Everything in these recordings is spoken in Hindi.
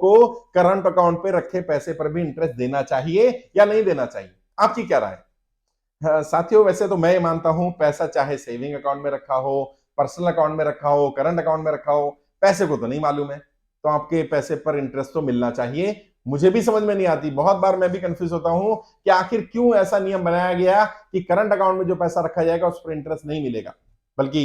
को करंट अकाउंट पे रखे पैसे पर भी इंटरेस्ट देना चाहिए या नहीं देना चाहिए? आपकी क्या राय है? साथियों, वैसे तो मैं मानता हूं पैसा चाहे सेविंग अकाउंट में रखा हो, पर्सनल अकाउंट में रखा हो, करंट अकाउंट में रखा हो, पैसे को तो नहीं मालूम है, तो आपके पैसे पर इंटरेस्ट तो मिलना चाहिए। मुझे भी समझ में नहीं आती, बहुत बार मैं भी कंफ्यूज होता हूं कि आखिर क्यों ऐसा नियम बनाया गया कि करंट अकाउंट में जो पैसा रखा जाएगा उस पर इंटरेस्ट नहीं मिलेगा। बल्कि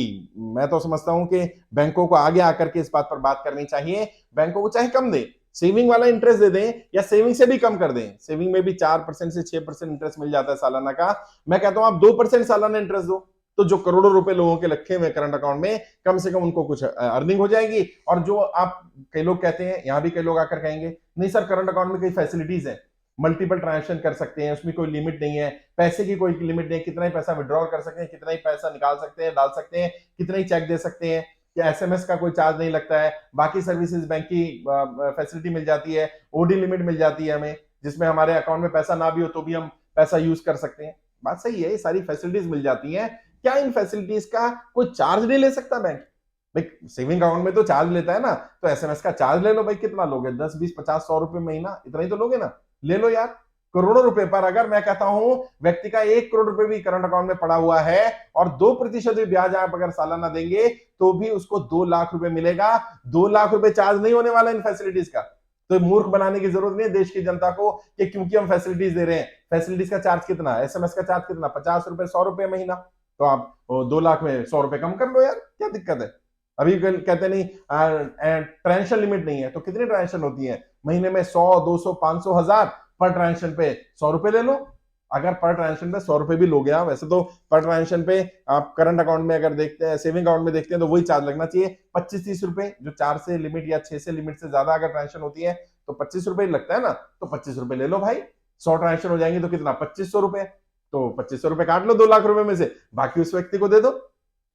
मैं तो समझता हूं कि बैंकों को आगे आकर के इस बात पर बात करनी चाहिए। बैंकों को चाहे कम दे, सेविंग वाला इंटरेस्ट दे दें या सेविंग से भी कम कर दें। सेविंग में भी 4% से 6% इंटरेस्ट मिल जाता है सालाना का। मैं कहता हूं आप 2% सालाना इंटरेस्ट दो, तो जो करोड़ों रुपए लोगों के रखे हुए करंट अकाउंट में, कम से कम उनको कुछ अर्निंग हो जाएगी। और जो आप, कई लोग कहते हैं, यहां भी कई लोग आकर कहेंगे नहीं सर करंट अकाउंट में कई फैसिलिटीज है, मल्टीपल ट्रांजेक्शन कर सकते हैं, उसमें कोई लिमिट नहीं है, पैसे की कोई लिमिट नहीं है, कितना ही पैसा विड्रॉल कर सकते हैं, कितना ही पैसा निकाल सकते हैं, डाल सकते हैं, कितना ही चेक दे सकते हैं, या एसएमएस का कोई चार्ज नहीं लगता है, बाकी सर्विसेज बैंक की फैसिलिटी मिल जाती है, ओडी लिमिट मिल जाती है हमें, जिसमें हमारे अकाउंट में पैसा ना भी हो तो भी हम पैसा यूज कर सकते हैं। बात सही है, ये सारी फैसिलिटीज मिल जाती हैं। क्या इन फैसिलिटीज का कोई चार्ज नहीं ले सकता बैंक? भाई सेविंग अकाउंट में तो चार्ज लेता है ना, तो एसएमएस का चार्ज ले लो भाई। कितना लोगे? 10, 20, 50, 100 रुपए महीना, इतना ही तो लोगे ना, ले लो यार। करोड़ों रुपए पर अगर मैं कहता हूं व्यक्ति का 1 करोड़ रुपए भी करंट अकाउंट में पड़ा हुआ है और 2% भी ब्याज आप अगर सालाना देंगे तो भी उसको 2 लाख रुपए मिलेगा। 2 लाख रुपए चार्ज नहीं होने वाला इन फैसिलिटीज का। तो मूर्ख बनाने की जरूरत नहीं है देश की जनता को कि क्योंकि हम फैसिलिटीज दे रहे हैं। फैसिलिटीज का चार्ज कितना, एसएमएस का चार्ज कितना, 50 रुपए, 100 रुपए महीना, तो आप 2 लाख में 100 रुपए कम कर लो यार, क्या दिक्कत है? अभी कहते नहीं ट्रांजेक्शन लिमिट नहीं है, तो कितनी ट्रांजेक्शन होती है महीने में? 100, 200, 500, 1000 पर ट्रांजेक्शन पे 100 रुपए ले लो। अगर पर ट्रांजेक्शन पे 100 रुपए भी लोगे आप, वैसे तो पर ट्रांजेक्शन पे आप करंट अकाउंट में अगर देखते हैं, सेविंग अकाउंट में देखते हैं, तो वही चार्ज लगना चाहिए 25-30 रुपए। जो 4 से लिमिट या 6 से लिमिट से ज्यादा अगर ट्रांजेक्शन होती है तो 25 रुपए लगता है ना, तो 25 रुपए ले लो भाई। 100 ट्रांजेक्शन हो जाएंगे तो कितना, 2500 रुपए। तो 2500 रुपए काट लो 2 लाख रुपए में से, बाकी उस व्यक्ति को दे दो।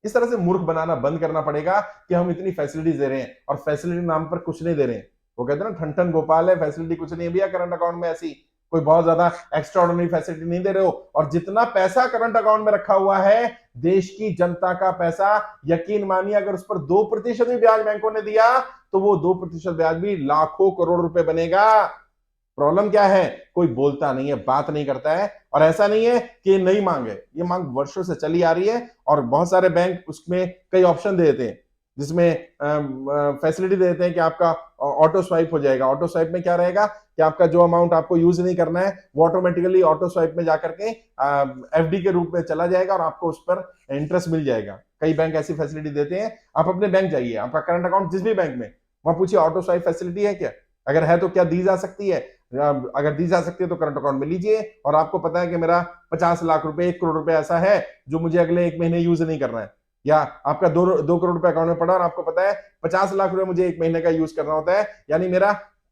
इस तरह से मूर्ख बनाना बंद करना पड़ेगा कि हम इतनी फैसिलिटीज दे रहे हैं और फैसिलिटी नाम पर कुछ नहीं दे रहे हैं। वो कहते हैं ना, ठन ठन गोपाल है, फैसिलिटी कुछ नहीं है भैया करंट अकाउंट में, ऐसी कोई बहुत ज्यादा एक्स्ट्रा ऑर्डिनरी फैसिलिटी नहीं दे रहे हो। और जितना पैसा करंट अकाउंट में रखा हुआ है, देश की जनता का पैसा, यकीन मानिए अगर उस पर 2% भी ब्याज बैंकों ने दिया तो वो 2% ब्याज भी लाखों करोड़ रुपए बनेगा। प्रॉब्लम क्या है? कोई बोलता नहीं है, बात नहीं करता है। और ऐसा नहीं है कि नई मांग है, ये मांग वर्षों से चली आ रही है और बहुत सारे बैंक उसमें कई ऑप्शन दे देते हैं, जिसमें फैसिलिटी देते हैं कि आपका ऑटो स्वाइप हो जाएगा। ऑटो स्वाइप में क्या रहेगा कि आपका जो अमाउंट आपको यूज नहीं करना है वो ऑटोमेटिकली ऑटो स्वाइप में जाकर के एफडी के रूप में चला जाएगा और आपको उस पर इंटरेस्ट मिल जाएगा। कई बैंक ऐसी फैसिलिटी देते हैं। आप अपने बैंक जाइए, आपका करंट अकाउंट जिस भी बैंक में, वहां पूछिए ऑटो स्वाइप फैसिलिटी है क्या, अगर है तो क्या दी जा सकती है। अगर दी जा सकती है तो करंट अकाउंट में लीजिए। और आपको पता है कि मेरा 50 लाख रुपए, 1 करोड़ रुपए ऐसा है जो मुझे अगले 1 महीने यूज नहीं करना है, या आपका 2 करोड़ रुपए अकाउंट में पड़ा और आपको पता है 50 लाख रुपए मुझे 1 महीने का यूज करना होता है, यानी मेरा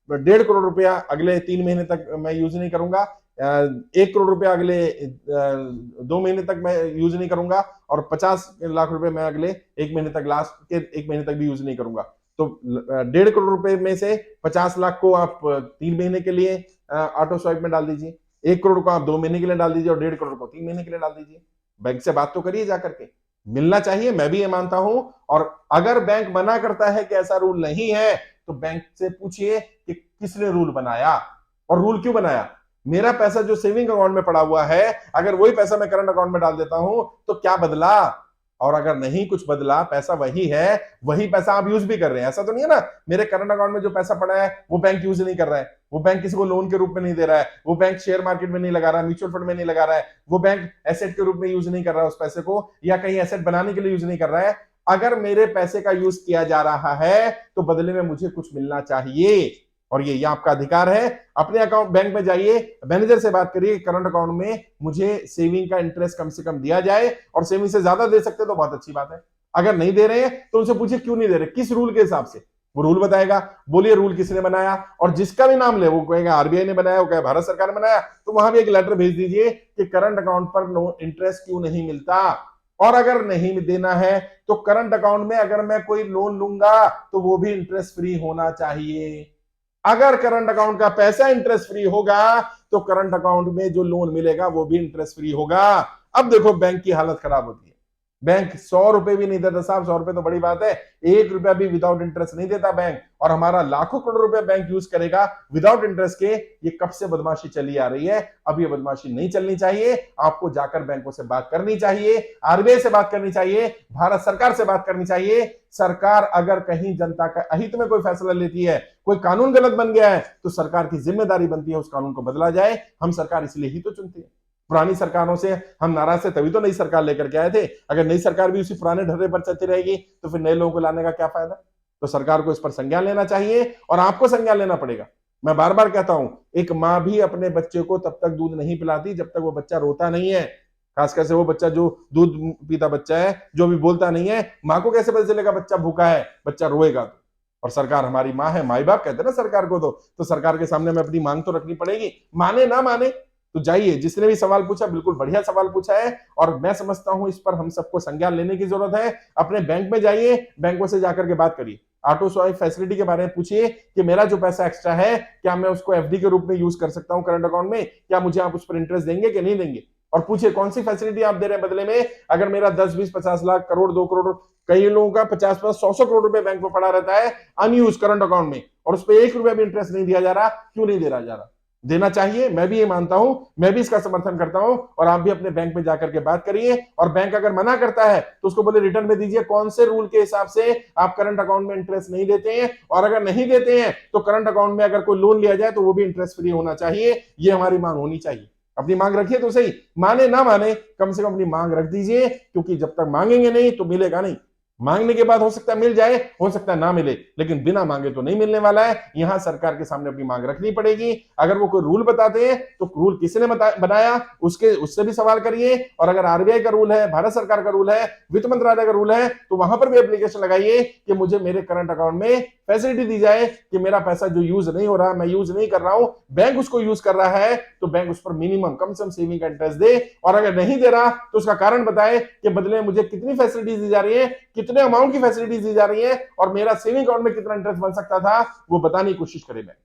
1.5 करोड़ रुपया अगले 3 महीने तक मैं यूज नहीं करूंगा, 1 करोड़ रुपया अगले 2 महीने तक मैं यूज नहीं करूंगा, और 50 लाख रुपए मैं अगले 1 महीने तक, लास्ट के 1 महीने तक भी यूज नहीं करूंगा। तो 1.5 करोड़ रुपए में से 50 लाख को आप 3 महीने के लिए ऑटो स्वाइप में डाल दीजिए, 1 करोड़ को आप 2 महीने के लिए डाल दीजिए और 1.5 करोड़ को 3 महीने के लिए डाल दीजिए। बैंक से बात तो करिए जाकर के, मिलना चाहिए, मैं भी ये मानता हूं। और अगर बैंक मना करता है कि ऐसा रूल नहीं है, तो बैंक से पूछिए कि किसने रूल बनाया और रूल क्यों बनाया। मेरा पैसा जो सेविंग अकाउंट में पड़ा हुआ है, अगर वही पैसा मैं करंट अकाउंट में डाल देता हूं तो क्या बदला? और अगर नहीं कुछ बदला, पैसा वही है, वही पैसा आप यूज भी कर रहे हैं। ऐसा तो नहीं है ना मेरे करंट अकाउंट में जो पैसा पड़ा है वो बैंक यूज नहीं कर रहा है, वो बैंक किसी को लोन के रूप में नहीं दे रहा है, वो बैंक शेयर मार्केट में नहीं लगा रहा है, म्यूचुअल फंड में नहीं लगा रहा है, वो बैंक एसेट के रूप में यूज नहीं कर रहा है उस पैसे को, या कहीं एसेट बनाने के लिए यूज नहीं कर रहा है। अगर मेरे पैसे का यूज किया जा रहा है तो बदले में मुझे कुछ मिलना चाहिए, और ये आपका अधिकार है। अपने अकाउंट बैंक में जाइए, मैनेजर से बात करिए, करंट अकाउंट में मुझे सेविंग का इंटरेस्ट कम से कम दिया जाए, और सेविंग से ज्यादा दे सकते तो बहुत अच्छी बात है। अगर नहीं दे रहे हैं तो उनसे पूछिए क्यों नहीं दे रहे, किस रूल के हिसाब से। वो रूल बताएगा, बोलिए रूल किसने बनाया, और जिसका भी नाम ले वो कहेगा आरबीआई ने बनाया, वो कहे भारत सरकार ने बनाया, तो वहां भी एक लेटर भेज दीजिए कि करंट अकाउंट पर नो इंटरेस्ट क्यों नहीं मिलता। और अगर नहीं देना है तो करंट अकाउंट में अगर मैं कोई लोन लूंगा तो वो भी इंटरेस्ट फ्री होना चाहिए। अगर करंट अकाउंट का पैसा इंटरेस्ट फ्री होगा तो करंट अकाउंट में जो लोन मिलेगा वो भी इंटरेस्ट फ्री होगा। अब देखो बैंक की हालत खराब होती है। बैंक 100 रुपए भी नहीं देता साहब, 100 रुपए तो बड़ी बात है, 1 रुपया भी विदाउट इंटरेस्ट नहीं देता बैंक, और हमारा लाखों करोड़ रुपए बैंक यूज करेगा विदाउट इंटरेस्ट के। ये कब से बदमाशी चली आ रही है? अब ये बदमाशी नहीं चलनी चाहिए। आपको जाकर बैंकों से बात करनी चाहिए, आरबीआई से बात करनी चाहिए, भारत सरकार से बात करनी चाहिए। सरकार अगर कहीं जनता का अहित में कोई फैसला लेती है, कोई कानून गलत बन गया है, तो सरकार की जिम्मेदारी बनती है उस कानून को बदला जाए। हम सरकार इसलिए ही तो चुनते हैं। पुरानी सरकारों से हम नाराज थे, तभी तो नई सरकार लेकर के आए थे। अगर नई सरकार भी उसी पुराने ढर्रे पर चलती रहेगी तो फिर नए लोगों को लाने का क्या फायदा? तो सरकार को इस पर संज्ञान लेना चाहिए, और आपको संज्ञान लेना पड़ेगा। मैं बार बार कहता हूं, एक मां भी अपने बच्चे को तब तक दूध नहीं पिलाती जब तक वो बच्चा रोता नहीं है। खासकर से वो बच्चा जो दूध पीता बच्चा है, जो भी बोलता नहीं है, मां को कैसे पता चलेगा बच्चा भूखा है? बच्चा रोएगा तो। और सरकार हमारी मां है, माई बाप कहते हैं ना सरकार को, तो सरकार के सामने में अपनी मांग तो रखनी पड़ेगी, माने ना माने। तो जाइए, जिसने भी सवाल पूछा बिल्कुल बढ़िया सवाल पूछा है, और मैं समझता हूं इस पर हम सबको संज्ञान लेने की जरूरत है। अपने बैंक में जाइए, बैंकों से जाकर के बात करिए, ऑटो स्वाइप फैसिलिटी के बारे में पूछिए कि मेरा जो पैसा एक्स्ट्रा है, क्या मैं उसको एफडी के रूप में यूज कर सकता हूं करंट अकाउंट में? क्या मुझे आप उस पर इंटरेस्ट देंगे कि नहीं देंगे? और पूछिए कौन सी फैसिलिटी आप दे रहे हैं बदले में। अगर मेरा 10, 20, 50 लाख, करोड़, 2 करोड़, कई लोगों का 50, 100 करोड़ रुपए बैंक में पड़ा रहता है अनयूज करंट अकाउंट में, और उस पर 1 रुपया भी इंटरेस्ट नहीं दिया जा रहा, क्यों नहीं दे रहा जा रहा? देना चाहिए, मैं भी ये मानता हूं, मैं भी इसका समर्थन करता हूं। और आप भी अपने बैंक में जाकर के बात करिए, और बैंक अगर मना करता है तो उसको बोले रिटर्न में दीजिए कौन से रूल के हिसाब से आप करंट अकाउंट में इंटरेस्ट नहीं देते हैं, और अगर नहीं देते हैं तो करंट अकाउंट में अगर कोई लोन लिया जाए तो वो भी इंटरेस्ट फ्री होना चाहिए। ये हमारी मांग होनी चाहिए। अपनी मांग रखिए तो सही, माने ना माने, कम से कम अपनी मांग रख दीजिए, क्योंकि जब तक मांगेंगे नहीं तो मिलेगा नहीं। मांगने के बाद हो सकता है मिल जाए, हो सकता है ना मिले, लेकिन बिना मांगे तो नहीं मिलने वाला है। यहां सरकार के सामने अपनी मांग रखनी पड़ेगी। अगर वो कोई रूल बताते हैं तो रूल किसने बनाया, उससे भी सवाल करिए। और अगर आरबीआई का रूल है, भारत सरकार का रूल है, वित्त मंत्रालय का रूल है, तो वहां पर भी एप्लीकेशन लगाइए कि मुझे मेरे करंट अकाउंट में फैसिलिटी दी जाए कि मेरा पैसा जो यूज नहीं हो रहा, मैं यूज नहीं कर रहा हूं, बैंक उसको यूज कर रहा है, तो बैंक उस पर मिनिमम कम से कम सेविंग का इंटरेस्ट दे। और अगर नहीं दे रहा तो उसका कारण बताए कि बदले में मुझे कितनी फैसिलिटीज दी जा रही है, कितने अमाउंट की फैसिलिटीज दी जा रही है, और मेरा सेविंग अकाउंट में कितना इंटरेस्ट बन सकता था, वो बताने की कोशिश करें बैंक।